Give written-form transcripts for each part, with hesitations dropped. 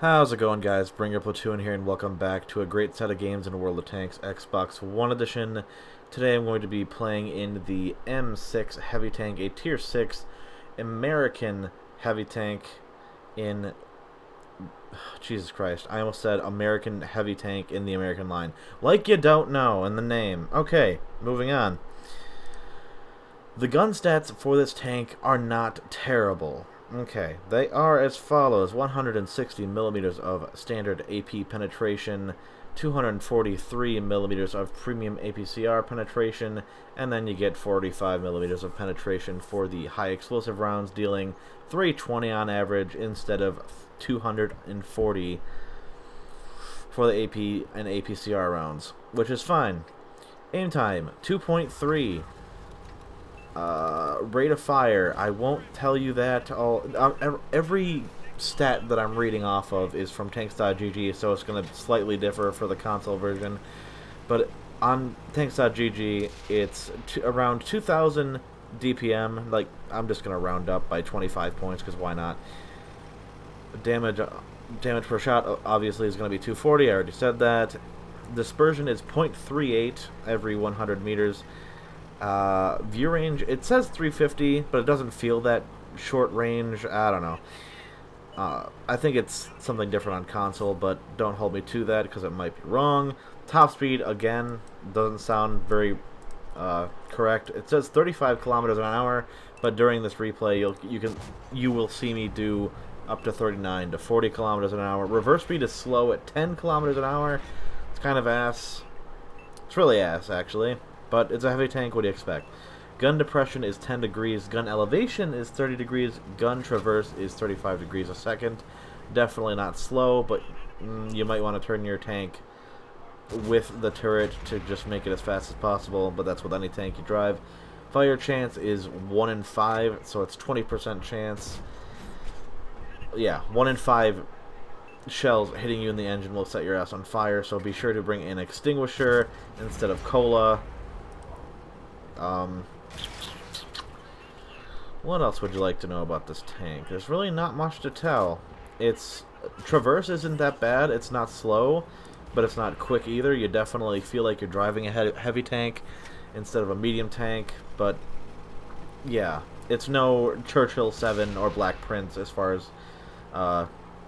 How's it going, guys? Bringer Platoon here, and welcome back to a great set of games in World of Tanks Xbox One Edition. Today I'm going to be playing in the M6 Heavy Tank, a Tier 6 American Heavy Tank in... Jesus Christ, I almost said American Heavy Tank in the American line. Like you don't know in the name. Okay, moving on. The gun stats for this tank are not terrible. Okay, they are as follows: 160 millimeters of standard AP penetration, 243 millimeters of premium APCR penetration, and then you get 45 millimeters of penetration for the high explosive rounds, dealing 320 on average instead of 240 for the AP and APCR rounds, which is fine. Aim time 2.3. Rate of fire, I won't tell you that. Every stat that I'm reading off of is from tanks.gg, so it's going to slightly differ for the console version. But on tanks.gg, it's around 2,000 DPM. Like, I'm just going to round up by 25 points, because why not? Damage per shot, obviously, is going to be 240. I already said that. Dispersion is 0.38 every 100 meters. View range, it says 350, but it doesn't feel that short range. I don't know. I think it's something different on console, but don't hold me to that because it might be wrong. Top speed, again, doesn't sound very correct. It says 35 kilometers an hour, but during this replay, you will see me do up to 39 to 40 kilometers an hour. Reverse speed is slow at 10 kilometers an hour. It's kind of ass. It's really ass, actually. But it's a heavy tank, what do you expect? Gun depression is 10 degrees, gun elevation is 30 degrees, gun traverse is 35 degrees a second. Definitely not slow, but you might want to turn your tank with the turret to just make it as fast as possible, but that's with any tank you drive. Fire chance is 1 in 5, so it's 20% chance. Yeah, 1 in 5 shells hitting you in the engine will set your ass on fire, so be sure to bring an extinguisher instead of cola. What else would you like to know about this tank? There's really not much to tell. Its traverse isn't that bad. It's not slow, but it's not quick either. You definitely feel like you're driving a heavy tank instead of a medium tank, but yeah, it's no Churchill 7 or Black Prince as far as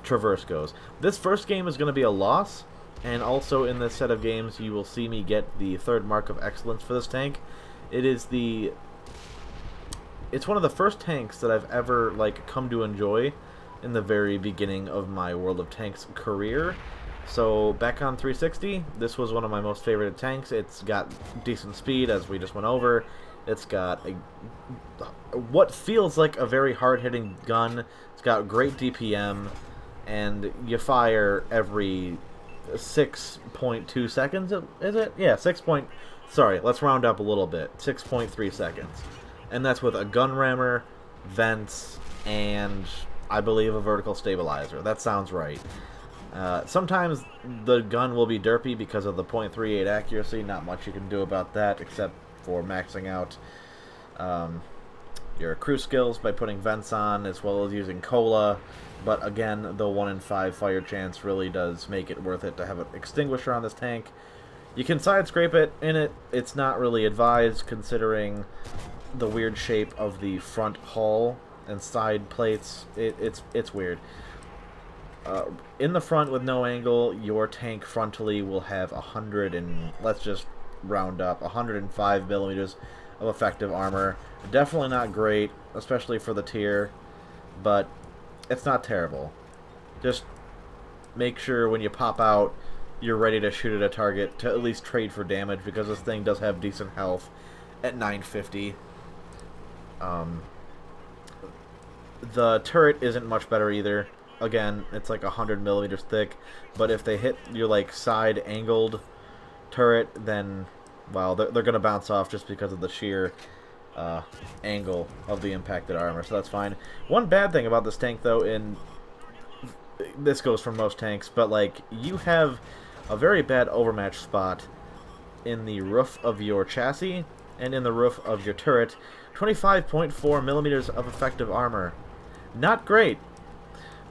traverse goes. This first game is going to be a loss, and also in this set of games you will see me get the 3rd mark of excellence for this tank. It's one of the first tanks that I've ever come to enjoy in the very beginning of my World of Tanks career. So back on 360, this was one of my most favorite tanks. It's got decent speed, as we just went over. It's got what feels like a very hard-hitting gun. It's got great DPM, and you fire every 6.2 seconds, is it? Yeah, sorry, let's round up a little bit. 6.3 seconds. And that's with a gun rammer, vents, and I believe a vertical stabilizer. That sounds right. Sometimes the gun will be derpy because of the 0.38 accuracy. Not much you can do about that except for maxing out your crew skills by putting vents on, as well as using cola. But again, the 1 in 5 fire chance really does make it worth it to have an extinguisher on this tank. You can side scrape it in it. It's not really advised considering the weird shape of the front hull and side plates. It's weird. In the front with no angle, your tank frontally will have 100 and let's just round up 105 millimeters of effective armor. Definitely not great, especially for the tier, but it's not terrible. Just make sure when you pop out, you're ready to shoot at a target to at least trade for damage, because this thing does have decent health at 950. The turret isn't much better either. Again, it's like 100 millimeters thick, but if they hit your side angled turret, then well, they're gonna bounce off just because of the sheer angle of the impacted armor, so that's fine. One bad thing about this tank, though, and this goes for most tanks, but you have a very bad overmatch spot in the roof of your chassis and in the roof of your turret. 25.4 millimeters of effective armor. Not great.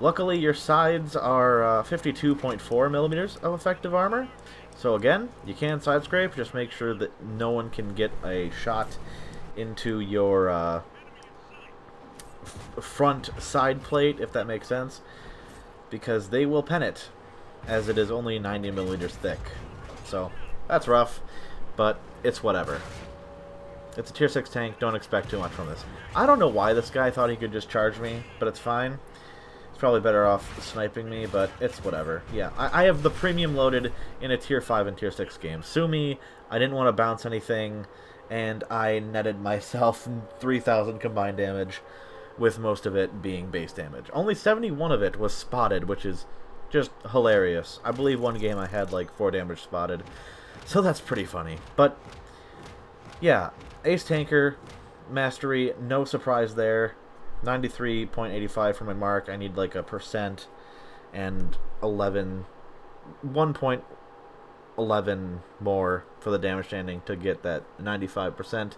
Luckily, your sides are 52.4 millimeters of effective armor. So again, you can side scrape. Just make sure that no one can get a shot into your front side plate, if that makes sense, because they will pen it, as it is only 90 milliliters thick. So that's rough, but it's whatever. It's a tier 6 tank, don't expect too much from this. I don't know why this guy thought he could just charge me, but it's fine. He's probably better off sniping me, but it's whatever. Yeah, I have the premium loaded in a tier 5 and tier 6 game. Sue me, I didn't want to bounce anything, and I netted myself 3,000 combined damage, with most of it being base damage. Only 71 of it was spotted, which is just hilarious. I believe one game I had like 4 damage spotted, so that's pretty funny. But yeah, Ace Tanker, Mastery, no surprise there. 93.85 for my mark. I need like a percent and 1.11 more for the damage standing to get that 95%,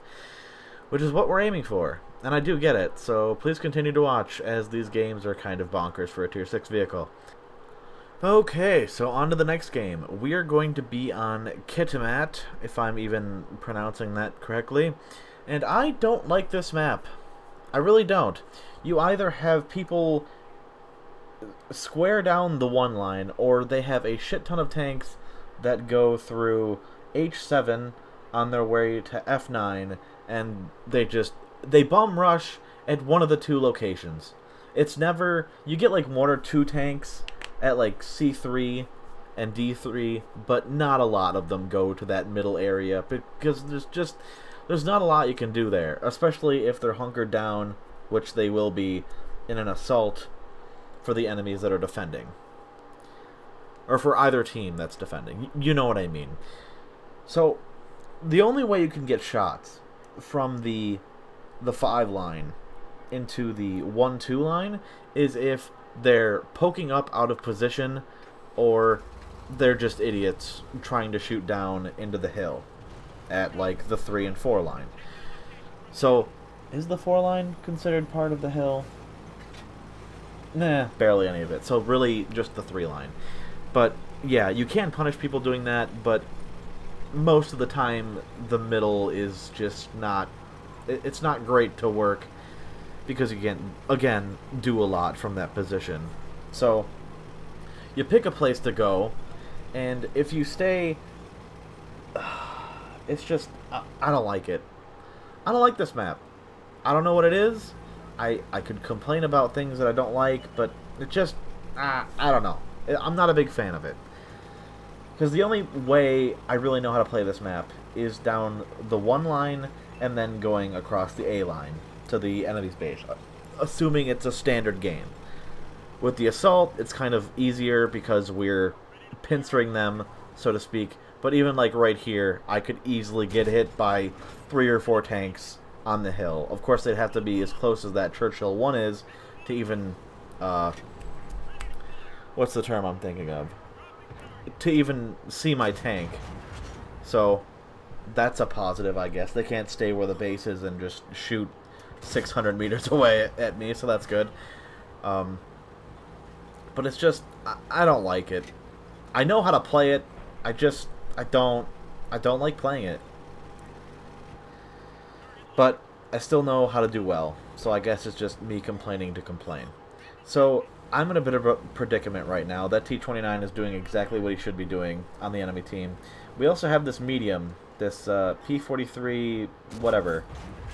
which is what we're aiming for. And I do get it, so please continue to watch, as these games are kind of bonkers for a tier 6 vehicle. Okay, so on to the next game. We are going to be on Kitimat, if I'm even pronouncing that correctly. And I don't like this map. I really don't. You either have people square down the one line, or they have a shit ton of tanks that go through H7 on their way to F9, and they bum rush at one of the two locations. It's never... You get like 1 or 2 tanks at like C3 and D3, but not a lot of them go to that middle area, because there's not a lot you can do there, especially if they're hunkered down, which they will be in an assault for the enemies that are defending. Or for either team that's defending. You know what I mean. So, the only way you can get shots from the 5 line into the 1-2 line is if they're poking up out of position, or they're just idiots trying to shoot down into the hill at like the 3 and 4 line. So, is the 4 line considered part of the hill? Nah, barely any of it. So really just the 3 line. But yeah, you can punish people doing that, but most of the time the middle is just not... It's not great to work, because you can, again, do a lot from that position. So, you pick a place to go, and if you stay... It's just... I don't like it. I don't like this map. I don't know what it is. I could complain about things that I don't like, but it just... I don't know. I'm not a big fan of it. Because the only way I really know how to play this map is down the 1 line and then going across the A line to the enemy's base, assuming it's a standard game. With the assault, it's kind of easier because we're pincering them, so to speak. But even like right here, I could easily get hit by 3 or 4 tanks on the hill. Of course, they'd have to be as close as that Churchill 1 is to even... what's the term I'm thinking of? To even see my tank. So, that's a positive, I guess. They can't stay where the base is and just shoot 600 meters away at me, so that's good. But it's just... I don't like it. I know how to play it. I don't like playing it. But I still know how to do well. So I guess it's just me complaining to complain. So I'm in a bit of a predicament right now. That T-29 is doing exactly what he should be doing on the enemy team. We also have this medium, this P-43, whatever,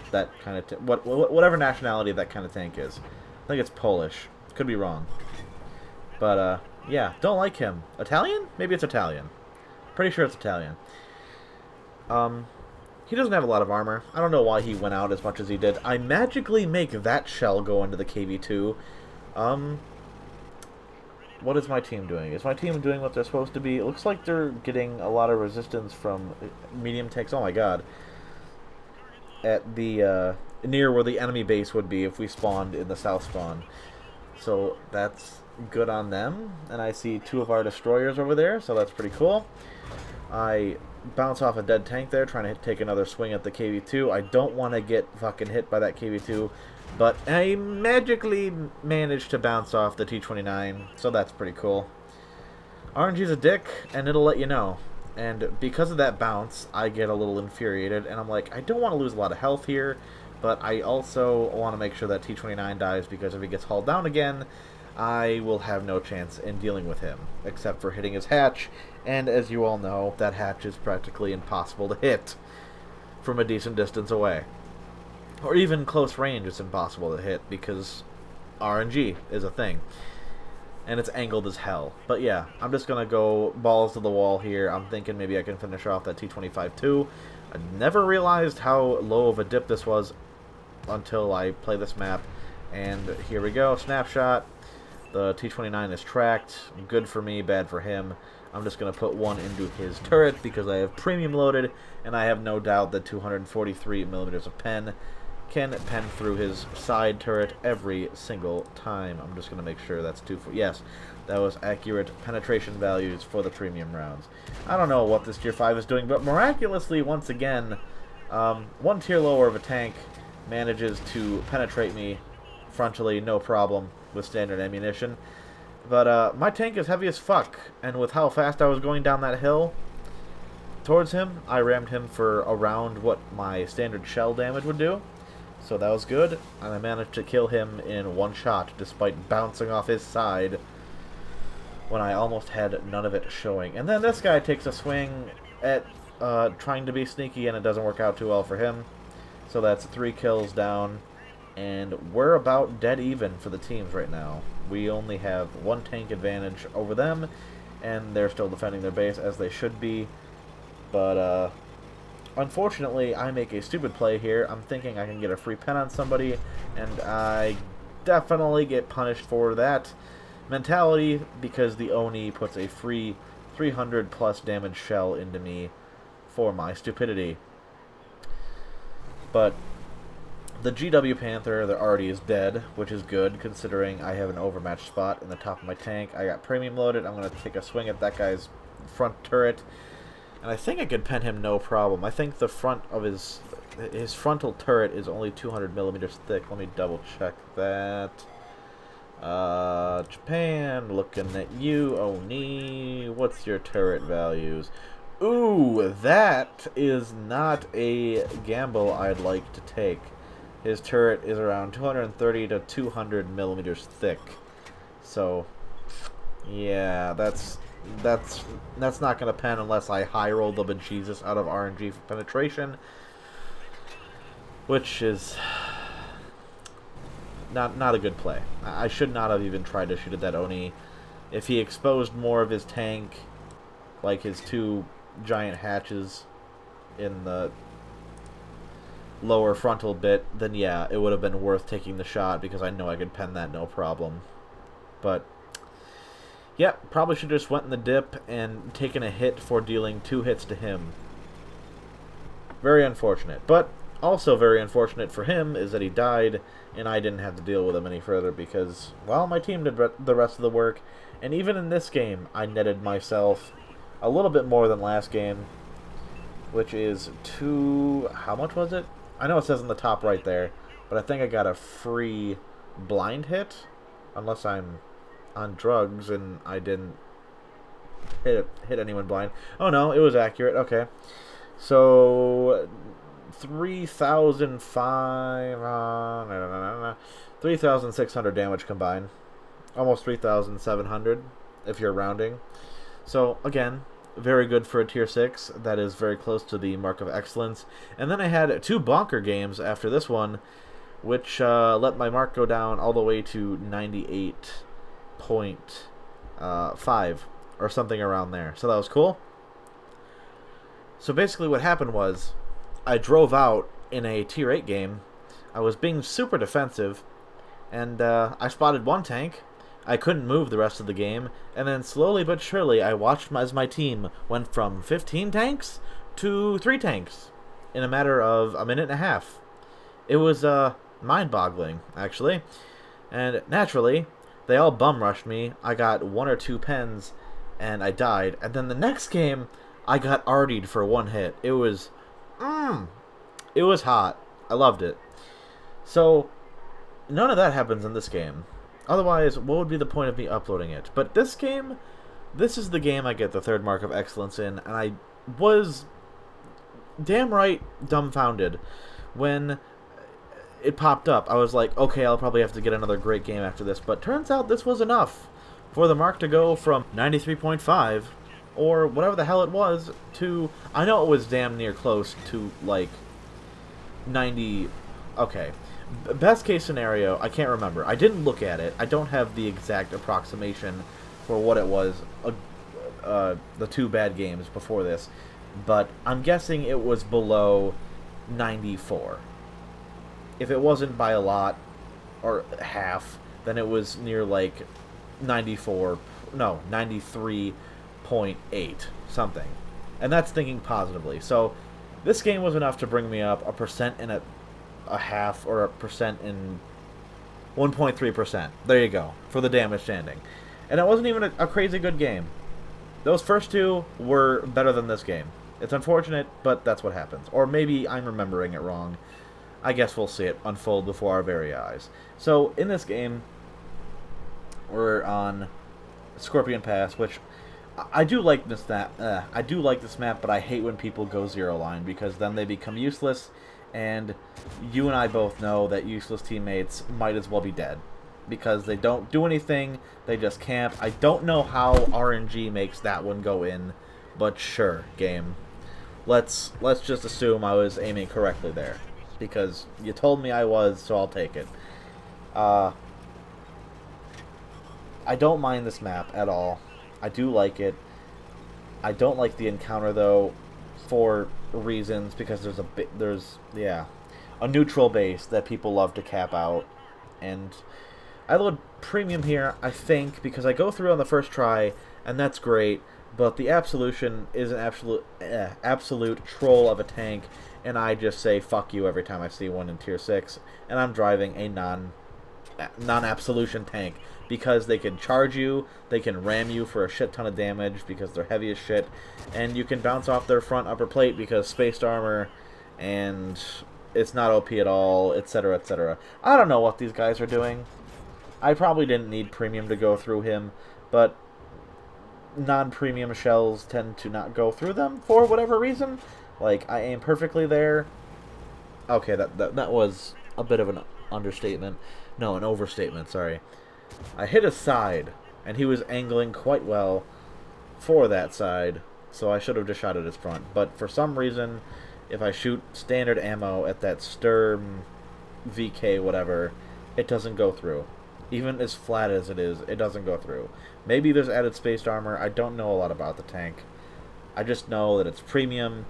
that kind of whatever nationality that kind of tank is. I think it's Polish. Could be wrong. But yeah, don't like him. Italian? Maybe it's Italian. Pretty sure it's Italian. He doesn't have a lot of armor. I don't know why he went out as much as he did. I magically make that shell go into the KV-2. What is my team doing? Is my team doing what they're supposed to be? It looks like they're getting a lot of resistance from medium tanks. Oh my god. At the, near where the enemy base would be if we spawned in the south spawn. So that's good on them. And I see 2 of our destroyers over there, so that's pretty cool. I bounce off a dead tank there, trying to take another swing at the KV-2. I don't want to get fucking hit by that KV-2, But I magically managed to bounce off the T-29, so that's pretty cool. RNG's a dick, and it'll let you know. And because of that bounce, I get a little infuriated, and I'm like, I don't want to lose a lot of health here, but I also want to make sure that T-29 dies, because if he gets hauled down again, I will have no chance in dealing with him, except for hitting his hatch, and as you all know, that hatch is practically impossible to hit from a decent distance away. Or even close range, it's impossible to hit, because RNG is a thing. And it's angled as hell. But yeah, I'm just going to go balls to the wall here. I'm thinking maybe I can finish off that T-25 too. I never realized how low of a dip this was until I play this map. And here we go, snapshot. The T-29 is tracked. Good for me, bad for him. I'm just going to put one into his turret because I have premium loaded, and I have no doubt that 243 millimeters of pen can pen through his side turret every single time. I'm just going to make sure that's yes, that was accurate penetration values for the premium rounds. I don't know what this tier 5 is doing, but miraculously, once again, one tier lower of a tank manages to penetrate me frontally, no problem, with standard ammunition. But my tank is heavy as fuck, and with how fast I was going down that hill towards him, I rammed him for around what my standard shell damage would do. So that was good, and I managed to kill him in one shot, despite bouncing off his side when I almost had none of it showing. And then this guy takes a swing at trying to be sneaky, and it doesn't work out too well for him. So that's 3 kills down, and we're about dead even for the teams right now. We only have 1 tank advantage over them, and they're still defending their base as they should be. But unfortunately, I make a stupid play here. I'm thinking I can get a free pen on somebody, and I definitely get punished for that mentality because the Oni puts a free 300 plus damage shell into me for my stupidity. But the GW Panther, that already is dead, which is good considering I have an overmatched spot in the top of my tank. I got premium loaded. I'm going to take a swing at that guy's front turret. And I think I could pen him no problem. I think the front of his frontal turret is only 200 millimeters thick. Let me double check that. Japan, looking at you. Oni, what's your turret values? Ooh, that is not a gamble I'd like to take. His turret is around 230 to 200 millimeters thick. So, yeah, that's not going to pen unless I high roll the bejesus out of RNG for penetration, which is not a good play. I should not have even tried to shoot at that Oni. If he exposed more of his tank, like his 2 giant hatches in the lower frontal bit, then yeah, it would have been worth taking the shot because I know I could pen that no problem. But yeah, probably should have just went in the dip and taken a hit for dealing 2 hits to him. Very unfortunate. But also very unfortunate for him is that he died and I didn't have to deal with him any further because, well, my team did the rest of the work. And even in this game, I netted myself a little bit more than last game, which is 2... how much was it? I know it says in the top right there, but I think I got a free blind hit, unless I'm on drugs and I didn't hit anyone blind. Oh no, it was accurate. Okay, so 3,600 damage combined, almost 3,700 if you're rounding. So again, very good for a tier 6. That is very close to the mark of excellence. And then I had 2 bonker games after this one, which let my mark go down all the way to 98.5 or something around there. So that was cool. So basically what happened was I drove out in a tier 8 game. I was being super defensive, and I spotted 1 tank. I couldn't move the rest of the game, and then slowly but surely I watched as my team went from 15 tanks to 3 tanks in a matter of a minute and a half. It was mind-boggling, actually. And naturally, they all bum-rushed me. I got 1 or 2 pens, and I died. And then the next game, I got artied for 1 hit. It was hot. I loved it. So none of that happens in this game. Otherwise, what would be the point of me uploading it? But this game, this is the game I get the third mark of excellence in, and I was damn right dumbfounded when it popped up. I was like, okay, I'll probably have to get another great game after this, but turns out this was enough for the mark to go from 93.5, or whatever the hell it was, to, I know it was damn near close to, like, 90, okay. Best case scenario, I can't remember. I didn't look at it. I don't have the exact approximation for what it was, the two bad games before this, but I'm guessing it was below 94. If it wasn't by a lot, or half, then it was near, like, 93.8, something. And that's thinking positively. So, this game was enough to bring me up a percent and a half, or a percent in 1.3%. There you go, for the damage standing. And it wasn't even a crazy good game. Those first two were better than this game. It's unfortunate, but that's what happens. Or maybe I'm remembering it wrong. I guess we'll see it unfold before our very eyes. So, in this game, we're on Scorpion Pass, which I do like this map. I do like this map, but I hate when people go zero line, because then they become useless, and you and I both know that useless teammates might as well be dead, because they don't do anything, they just camp. I don't know how RNG makes that one go in, but sure, game. Let's just assume I was aiming correctly there, because you told me I was, so I'll take it. I don't mind this map at all. I do like it. I don't like the encounter, though, for reasons, because there's a neutral base that people love to cap out, and I load premium here, I think, because I go through on the first try, and that's great, but the Absolution is an absolute troll of a tank, and I just say fuck you every time I see one in Tier 6, and I'm driving a non-Absolution tank, because they can charge you, they can ram you for a shit ton of damage because they're heavy as shit, and you can bounce off their front upper plate because spaced armor, and it's not OP at all, etc., etc. I don't know what these guys are doing. I probably didn't need premium to go through him, but non-premium shells tend to not go through them for whatever reason. Like, I aim perfectly there. Okay, that was a bit of an understatement. No, an overstatement, sorry. I hit his side, and he was angling quite well for that side, so I should have just shot at his front. But for some reason, if I shoot standard ammo at that Sturm VK whatever, it doesn't go through. Even as flat as it is, it doesn't go through. Maybe there's added spaced armor. I don't know a lot about the tank. I just know that it's premium,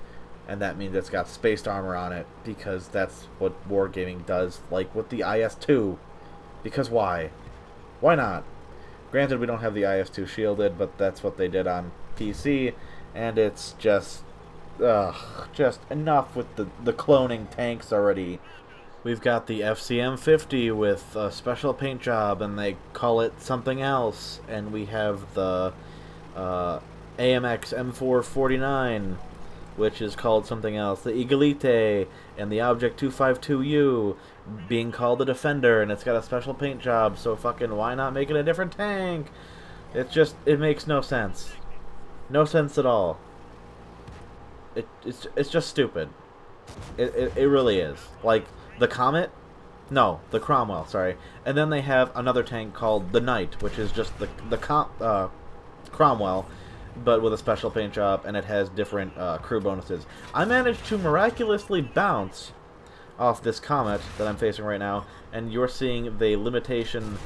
and that means it's got spaced armor on it, because that's what wargaming does, like with the IS-2. Because why? Why not? Granted, we don't have the IS-2 shielded, but that's what they did on PC, and it's just enough with the cloning tanks already. We've got the FCM-50 with a special paint job, and they call it something else, and we have the AMX M449, which is called something else, the Eaglite, and the Object 252U being called the Defender, and it's got a special paint job, so fucking why not make it a different tank? It makes no sense. No sense at all. It's just stupid. It really is. Like, the Comet? No, the Cromwell, sorry. And then they have another tank called the Knight, which is just the Cromwell, but with a special paint job, and it has different crew bonuses. I managed to miraculously bounce off this Comet that I'm facing right now, and you're seeing the limitation,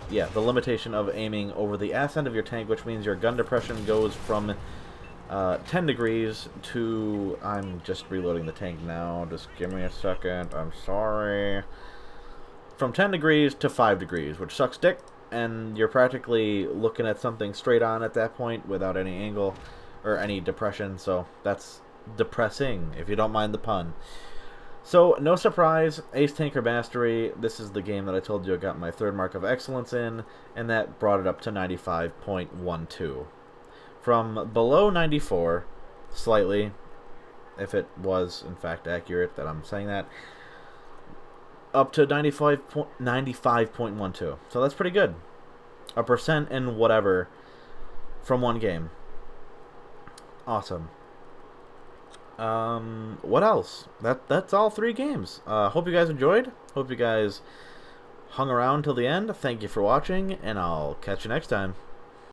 the limitation of aiming over the ass end of your tank, which means your gun depression goes from 10 degrees to... I'm just reloading the tank now, just give me a second, I'm sorry. From 10 degrees to 5 degrees, which sucks dick, and you're practically looking at something straight on at that point without any angle or any depression, so that's depressing, if you don't mind the pun. So, no surprise, Ace Tanker Mastery, this is the game that I told you I got my third mark of excellence in, and that brought it up to 95.12. From below 94, slightly, if it was in fact accurate that I'm saying that, up to 95.12. So that's pretty good. A percent and whatever from one game. Awesome. What else? That's all 3 games. Hope you guys enjoyed. Hope you guys hung around till the end. Thank you for watching, and I'll catch you next time.